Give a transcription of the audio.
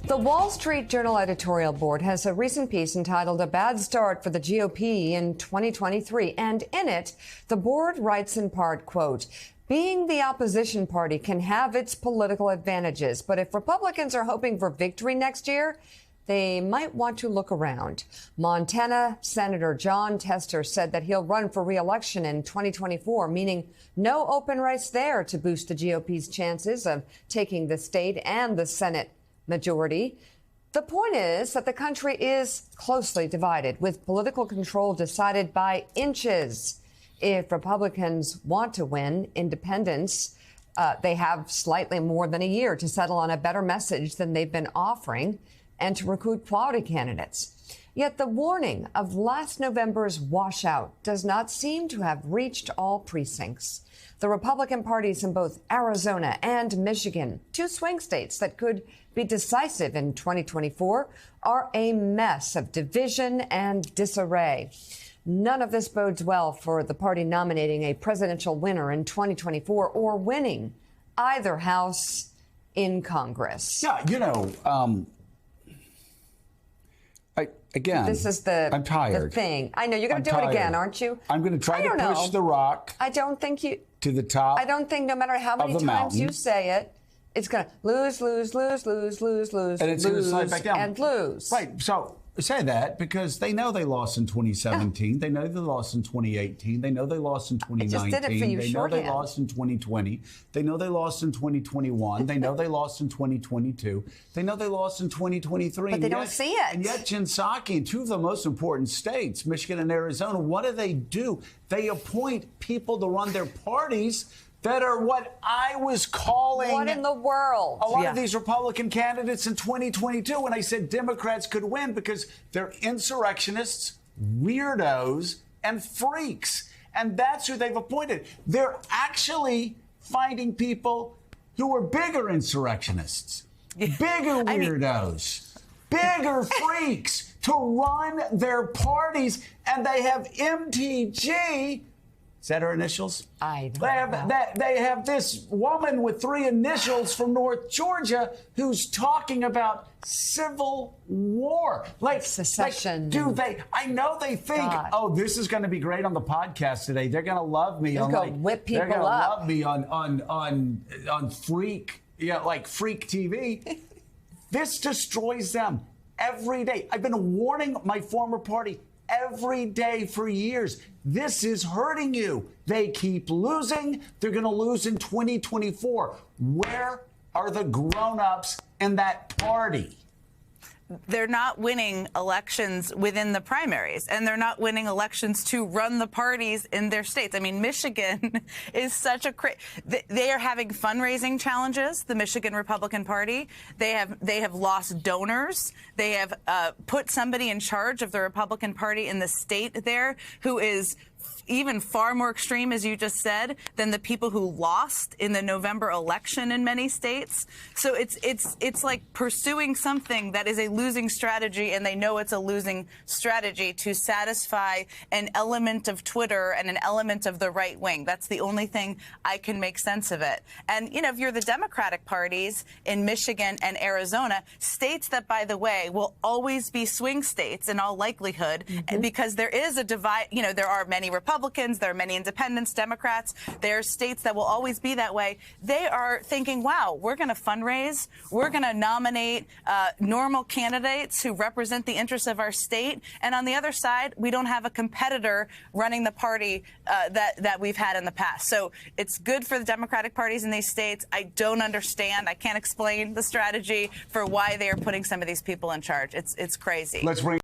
The Wall Street Journal editorial board has a recent piece entitled "A Bad Start for the GOP in 2023." And in it, the board writes in part, quote, "Being the opposition party can have its political advantages, but if Republicans are hoping for victory next year, they might want to look around." Montana Senator Jon Tester said that he'll run for re-election in 2024, meaning no open race there to boost the GOP's chances of taking the state and the Senate majority. The point is that the country is closely divided, with political control decided by inches. If Republicans want to win independents, they have slightly more than a year to settle on a better message than they've been offering and to recruit quality candidates. Yet the warning of last November's washout does not seem to have reached all precincts. The Republican parties in both Arizona and Michigan, two swing states that could be decisive in 2024, are a mess of division and disarray. None of this bodes well for the party nominating a presidential winner in 2024 or winning either house in Congress. Yeah, This is I'm tired. the thing. I know you're going to do it again, aren't you? I'm going to try to push the rock. I don't think you to the top. I don't think no matter how many times you say it, it's going to lose, lose, lose, lose, lose, lose, and it's going to slide back down and lose. Right. So say that because they know they lost in 2017. They know they lost in 2018. They know they lost in 2019. I just did it for you, they know they lost in 2020. They know they lost in 2021. They know they lost in 2022. They know they lost in 2023. But they don't see it. And yet Jen Psaki in two of the most important states, Michigan and Arizona, what do? They appoint people to run their parties that are what I was calling... What in the world? A lot of these Republican candidates in 2022 when I said Democrats could win because they're insurrectionists, weirdos, and freaks. And that's who they've appointed. They're actually finding people who are bigger insurrectionists, bigger weirdos, bigger freaks to run their parties. And they have MTG... Is that her initials? I don't know. They have this woman with three initials from North Georgia who's talking about civil war. Like secession. I know they think, oh, this is going to be great on the podcast today. They're going to love me. They're going to whip people up. They're going to love me on Freak, like Freak TV. This destroys them every day. I've been warning my former party every day for years. This is hurting you. They keep losing. They're going to lose in 2024. Where are the grown-ups in that party? They're not winning elections within the primaries, and they're not winning elections to run the parties in their states. I mean, Michigan is such a they are having fundraising challenges. The Michigan Republican Party, they have lost donors. They have put somebody in charge of the Republican Party in the state there who is even far more extreme, as you just said, than the people who lost in the November election in many states. So it's like pursuing something that is a losing strategy, and they know it's a losing strategy to satisfy an element of Twitter and an element of the right wing. That's the only thing I can make sense of it. And, if you're the Democratic parties in Michigan and Arizona, states that, by the way, will always be swing states in all likelihood, because there is a divide. There are many Republicans, there are many independents, Democrats. There are states that will always be that way. They are thinking, wow, we're going to fundraise. We're going to nominate normal candidates who represent the interests of our state. And on the other side, we don't have a competitor running the party that we've had in the past. So it's good for the Democratic parties in these states. I don't understand. I can't explain the strategy for why they are putting some of these people in charge. It's crazy. Let's bring